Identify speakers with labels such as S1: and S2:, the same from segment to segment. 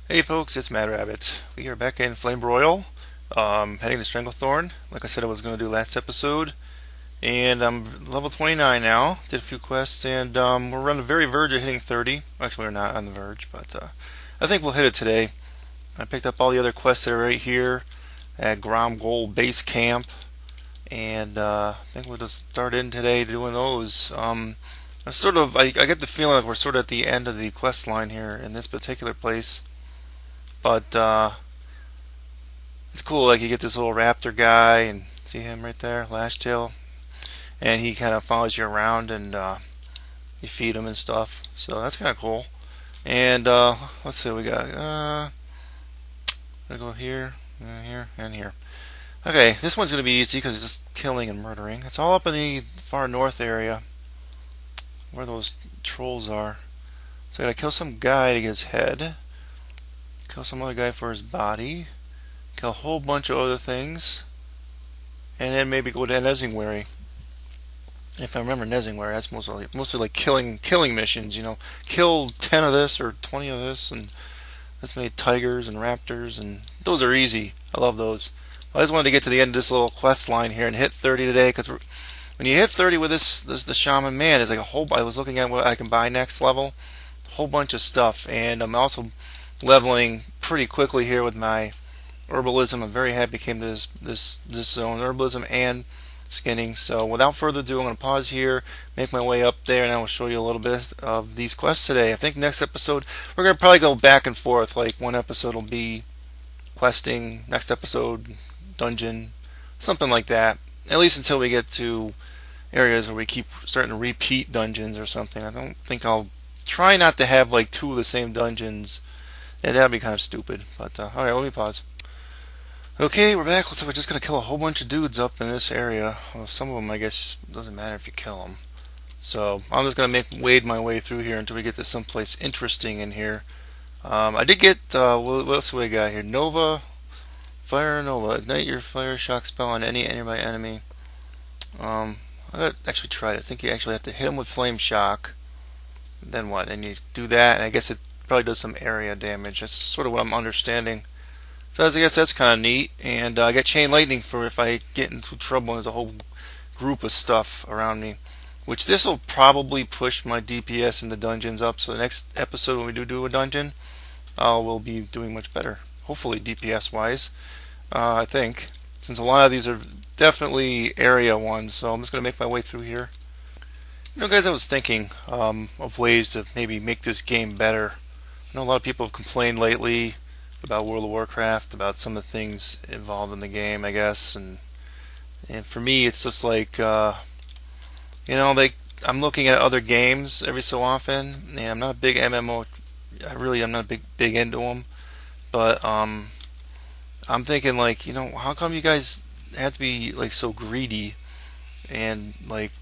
S1: Hey folks, it's Mad Rabbit. We are back in Flamebroil, heading to Stranglethorn, like I said I was going to do last episode. And I'm level 29 now, did a few quests, and we're on the very verge of hitting 30. Actually, we're not on the verge, but I think we'll hit it today. I picked up all the other quests that are right here at Grom Gold Base Camp, and I think we'll just start in today doing those. I get the feeling like we're sort of at the end of the quest line here in this particular place. But it's cool, like you get this little raptor guy, and see him right there, Lashtail, and he kind of follows you around, and you feed him and stuff. So that's kind of cool. And let's see, what we got. Gonna go here, here, and here. Okay, this one's gonna be easy because it's just killing and murdering. It's all up in the far north area, where those trolls are. So I gotta kill some guy to get his head. Kill some other guy for his body. Kill a whole bunch of other things. And then maybe go to Nezingwary. If I remember Nezingwary, that's mostly like killing missions, you know. Kill 10 of this or 20 of this and this many tigers and raptors, and those are easy. I love those. I just wanted to get to the end of this little quest line here and hit 30 today, because when you hit 30 with the shaman, man, it's like a whole. I was looking at what I can buy next level, a whole bunch of stuff, and I'm also leveling pretty quickly here with my herbalism. I'm very happy I came to this zone, herbalism and skinning. So without further ado, I'm going to pause here, make my way up there, and I will show you a little bit of these quests today. I think next episode we're going to probably go back and forth. Like one episode will be questing, next episode dungeon, something like that. At least until we get to areas where we keep starting to repeat dungeons or something. I don't think I'll try not to have like two of the same dungeons. Yeah, that'd be kind of stupid. But alright, let me pause. Okay, we're back. Looks like we're just gonna kill a whole bunch of dudes up in this area. Well, some of them, I guess, doesn't matter if you kill them. So I'm just gonna wade my way through here until we get to someplace interesting in here. I did get what else do we got here? Fire Nova. Ignite your fire shock spell on any nearby enemy. I actually tried it. I think you actually have to hit them with flame shock. Then what? And you do that, and I guess it probably does some area damage. That's sort of what I'm understanding. So I guess that's kind of neat. And I got chain lightning for if I get into trouble and there's a whole group of stuff around me. Which this will probably push my DPS in the dungeons up. So the next episode when we do a dungeon, we'll be doing much better. Hopefully DPS wise, I think. Since a lot of these are definitely area ones. So I'm just going to make my way through here. You know, guys, I was thinking of ways to maybe make this game better. I know a lot of people have complained lately about World of Warcraft, about some of the things involved in the game, I guess, and for me, it's just like, I'm looking at other games every so often, and I'm not a big MMO. I'm not big into them, but I'm thinking like, how come you guys have to be like so greedy, and like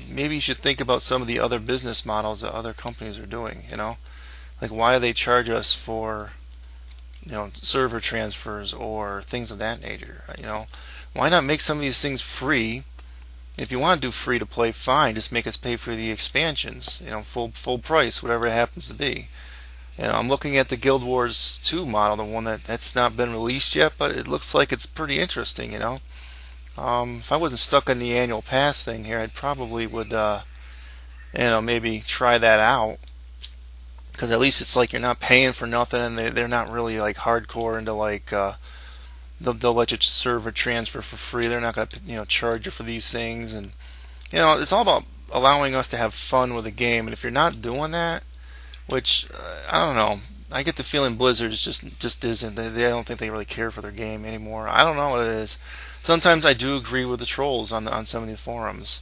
S1: maybe you should think about some of the other business models that other companies are doing. Like, why do they charge us for, server transfers or things of that nature? Why not make some of these things free? If you want to do free to play, fine. Just make us pay for the expansions. Full price, whatever it happens to be. I'm looking at the Guild Wars 2 model, the one that's not been released yet, but it looks like it's pretty interesting. If I wasn't stuck on the annual pass thing here, I'd probably would, maybe try that out. Because at least it's like you're not paying for nothing, and they're not really like hardcore into like they'll let you server transfer for free. They're not gonna charge you for these things, and it's all about allowing us to have fun with the game. And if you're not doing that, which I don't know, I get the feeling Blizzard is just isn't. I don't think they really care for their game anymore. I don't know what it is. Sometimes I do agree with the trolls on some of the forums.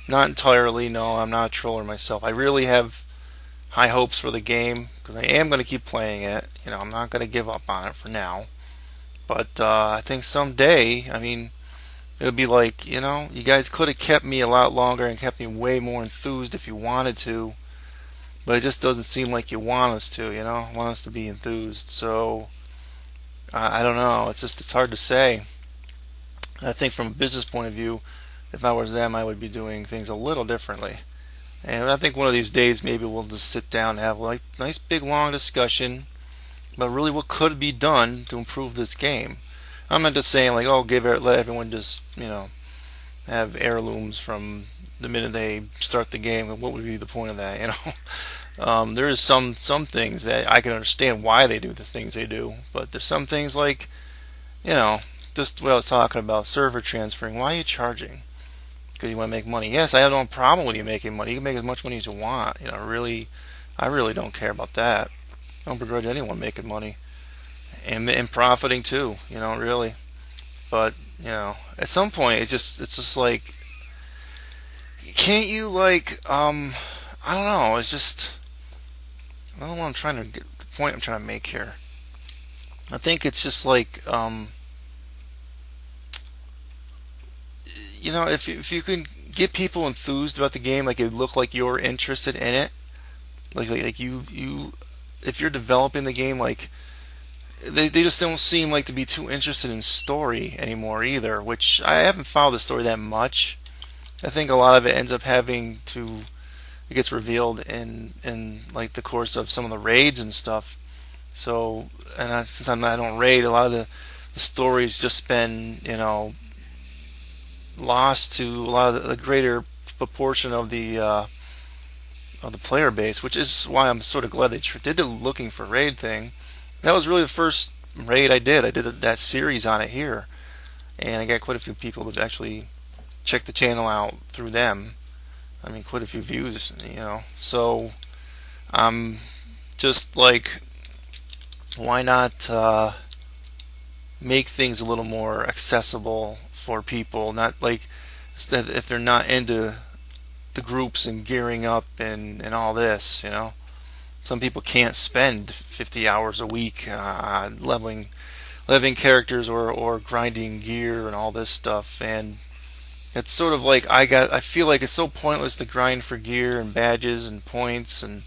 S1: Not entirely. No, I'm not a troller myself. I really have high hopes for the game because I am going to keep playing it. I'm not going to give up on it for now. But I think someday, it would be like, you guys could have kept me a lot longer and kept me way more enthused if you wanted to. But it just doesn't seem like you want us to, want us to be enthused. So, I don't know. It's hard to say. I think from a business point of view, if I was them, I would be doing things a little differently. And I think one of these days maybe we'll just sit down and have like nice big long discussion but really what could be done to improve this game. I'm not just saying like, oh, let everyone just have heirlooms from the minute they start the game. What would be the point of that? There is some things that I can understand why they do the things they do, but there's some things like just what I was talking about, server transferring. Why are you charging? Because you want to make money. Yes, I have no problem with you making money. You can make as much money as you want. Really, I really don't care about that. I don't begrudge anyone making money and profiting too. Really. But at some point, it's just like, can't you I don't know. It's just, I don't know what I'm trying to get. The point I'm trying to make here. I think it's just like, if you can get people enthused about the game, like it look like you're interested in it, like you if you're developing the game, like they just don't seem like to be too interested in story anymore either, which I haven't followed the story that much. I think a lot of it ends up it gets revealed in like the course of some of the raids and stuff. So, since I don't raid, a lot of the story's just been lost to a lot of the greater proportion of the player base, which is why I'm sort of glad they did the looking for raid thing. That was really the first raid I did. I did that series on it here, and I got quite a few people that actually checked the channel out through them. I mean, quite a few views, So I'm just like, why not make things a little more accessible for people? Not like if they're not into the groups and gearing up and all this, Some people can't spend 50 hours a week leveling characters or grinding gear and all this stuff. And it's sort of like I feel like it's so pointless to grind for gear and badges and points and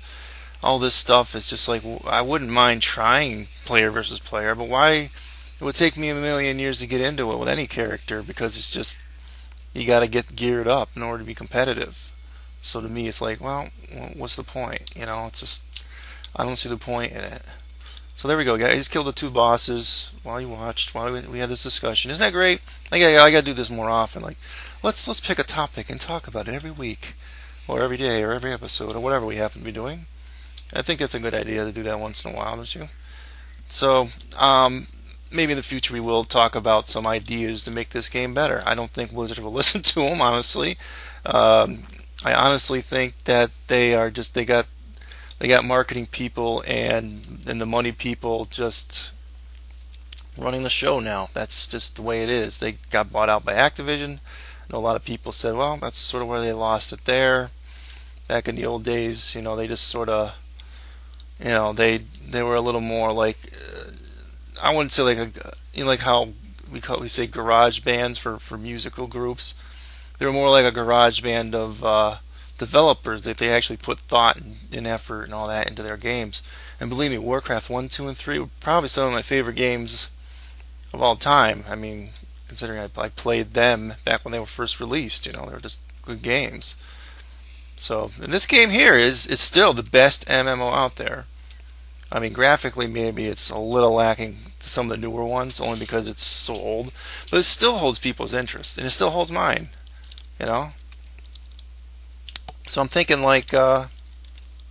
S1: all this stuff. It's just like, I wouldn't mind trying player versus player, but why? It would take me a million years to get into it with any character, because it's just, you got to get geared up in order to be competitive. So to me, it's like, well, what's the point? It's just, I don't see the point in it. So there we go, guys. Killed the 2 bosses while you watched, while we had this discussion. Isn't that great? I got to do this more often. Like, let's pick a topic and talk about it every week, or every day, or every episode, or whatever we happen to be doing. I think that's a good idea to do that once in a while, don't you? So, maybe in the future we will talk about some ideas to make this game better. I don't think Blizzard will listen to them, honestly. I honestly think that they got marketing people and the money people just running the show now. That's just the way it is. They got bought out by Activision. I know a lot of people said, well, that's sort of where they lost it there. Back in the old days, they just sort of, they were a little more like, I wouldn't say like like how we say garage bands for musical groups. They were more like a garage band of developers, that they actually put thought and effort and all that into their games. And believe me, Warcraft 1, 2, and 3 were probably some of my favorite games of all time. I mean, considering I played them back when they were first released, they were just good games. So, and this game here is still the best MMO out there. I mean, graphically, maybe it's a little lacking to some of the newer ones, only because it's so old. But it still holds people's interest, and it still holds mine. So I'm thinking like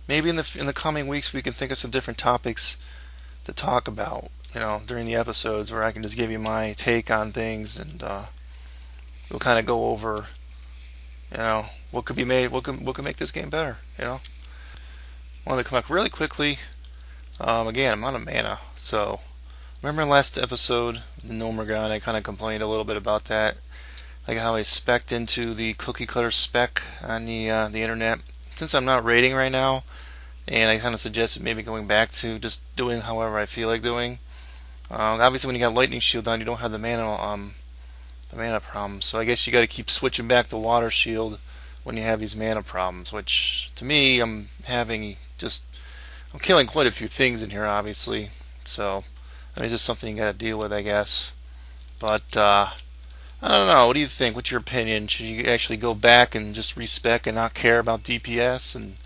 S1: maybe in the coming weeks we can think of some different topics to talk about. During the episodes, where I can just give you my take on things, and we'll kind of go over, what could be made, what could make this game better. I want to come back really quickly. Again, I'm out of mana, so remember in last episode, Nomergon, I kind of complained a little bit about that, like how I spec'd into the cookie cutter spec on the internet. Since I'm not raiding right now, and I kind of suggested maybe going back to just doing however I feel like doing. Obviously, when you got Lightning Shield on, you don't have the mana problem. So I guess you got to keep switching back to Water Shield when you have these mana problems. Which to me, I'm killing quite a few things in here, obviously. So it's just something you got to deal with, I guess. But I don't know. What do you think? What's your opinion? Should you actually go back and just respec and not care about DPS? And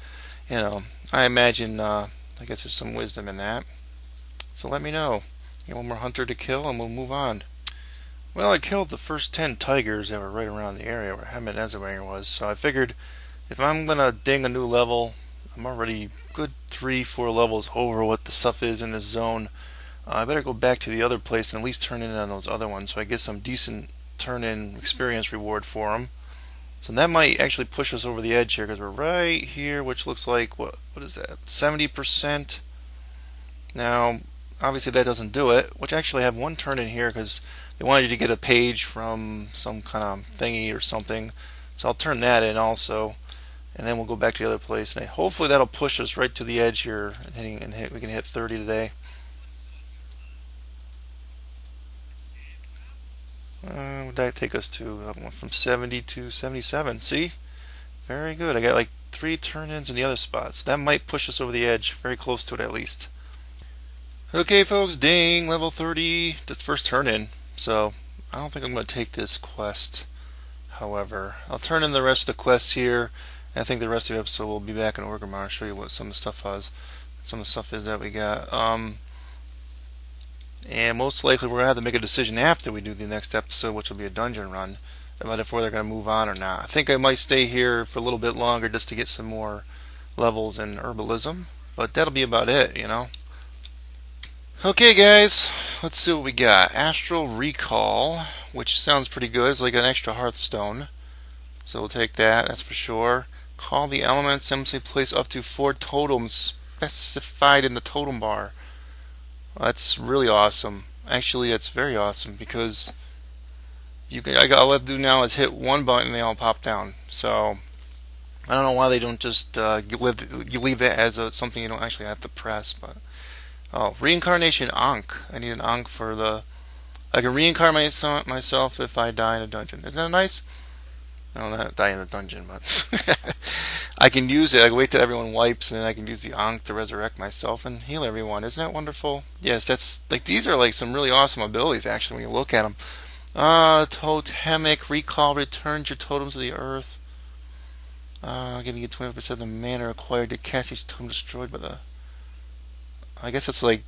S1: I imagine I guess there's some wisdom in that. So let me know. Get one more hunter to kill and we'll move on. Well, I killed the first 10 tigers that were right around the area where Hemant Ezranger was, so I figured if I'm going to ding a new level, I'm already good 3-4 levels over what the stuff is in this zone. I better go back to the other place and at least turn in on those other ones so I get some decent turn-in experience reward for them. So that might actually push us over the edge here because we're right here, which looks like, what is that, 70%? Now, obviously that doesn't do it, which actually I have one turn in here because they wanted you to get a page from some kind of thingy or something. So I'll turn that in also, and then we'll go back to the other place. And hopefully that'll push us right to the edge here, and we can hit 30 today. Would that take us to from 70 to 77? See? Very good. I got like 3 turn-ins in the other spots. That might push us over the edge, very close to it at least. Okay, folks, ding, level 30, the first turn-in. So I don't think I'm going to take this quest. However, I'll turn in the rest of the quests here, and I think the rest of the episode will be back in Orgrimmar. I'll show you what some of the stuff is. Some of the stuff is that we got. And most likely we're going to have to make a decision after we do the next episode, which will be a dungeon run, about if they're going to move on or not. I think I might stay here for a little bit longer just to get some more levels in herbalism, but that'll be about it, you know. Okay, guys, let's see what we got. Astral Recall, which sounds pretty good. It's like an extra Hearthstone, so we'll take that, that's for sure. Call the elements, simply place up to 4 totems specified in the totem bar. That's really awesome. Actually, that's very awesome because all I have to do now is hit one button and they all pop down. So I don't know why they don't just leave that as something you don't actually have to press. But reincarnation Ankh. I need an Ankh for the. I can reincarnate myself if I die in a dungeon. Isn't that nice? I don't know, die in a dungeon, but I can use it. I can wait till everyone wipes, and then I can use the Ankh to resurrect myself and heal everyone. Isn't that wonderful? Yes, that's like these are like some really awesome abilities actually when you look at them. Totemic Recall returns your totems to the earth. Giving you 20% of the mana required to cast each totem destroyed by the. I guess it's like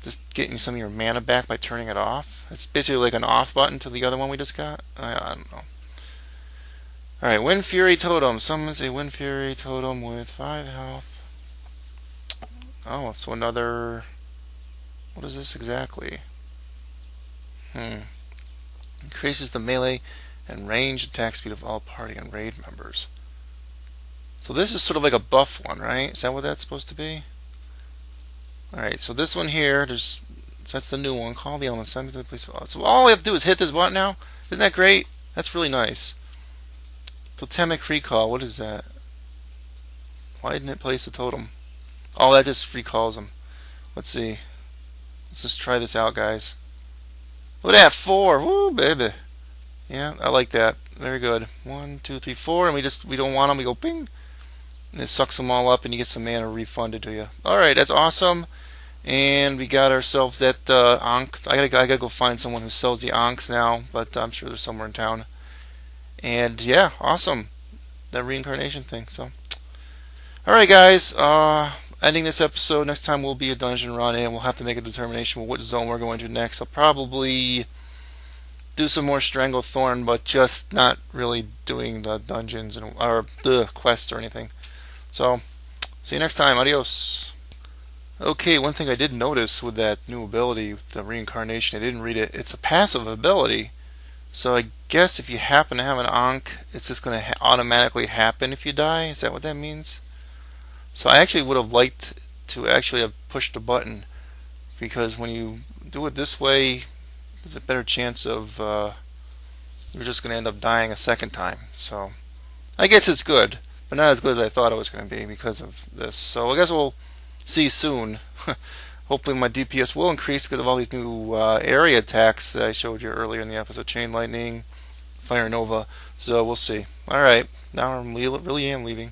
S1: just getting some of your mana back by turning it off. It's basically like an off button to the other one we just got. I don't know. Alright, Windfury Totem. Summons a Windfury Totem with 5 health. Oh, so another. What is this exactly? Increases the melee and range attack speed of all party and raid members. So this is sort of like a buff one, right? Is that what that's supposed to be? Alright, so this one here, that's the new one. Call the elements. Send me to the place. So all I have to do is hit this button now? Isn't that great? That's really nice. Totemic Recall, what is that? Why didn't it place the totem? Oh, that just recalls them. Let's see. Let's just try this out, guys. Look at that, 4. Woo, baby. Yeah, I like that. Very good. 1, 2, 3, 4, and we don't want them. We go ping, and it sucks them all up, and you get some mana refunded to you. All right, that's awesome. And we got ourselves that Ankh. I gotta go find someone who sells the Ankhs now, but I'm sure they're somewhere in town. And yeah, awesome, that reincarnation thing. So, all right, guys. Ending this episode. Next time will be a dungeon run, and we'll have to make a determination of what zone we're going to next. I'll probably do some more Stranglethorn, but just not really doing the dungeons or the quests or anything. So, see you next time. Adios. Okay, one thing I did notice with that new ability, the reincarnation, I didn't read it. It's a passive ability. So I guess if you happen to have an Ankh, it's just going to automatically happen if you die. Is that what that means? So I actually would have liked to actually have pushed the button, because when you do it this way, there's a better chance of you're just going to end up dying a second time. So I guess it's good, but not as good as I thought it was going to be because of this. So I guess we'll see soon. Hopefully my DPS will increase because of all these new area attacks that I showed you earlier in the episode. Chain Lightning, Fire Nova. So we'll see. Alright, now I really am leaving.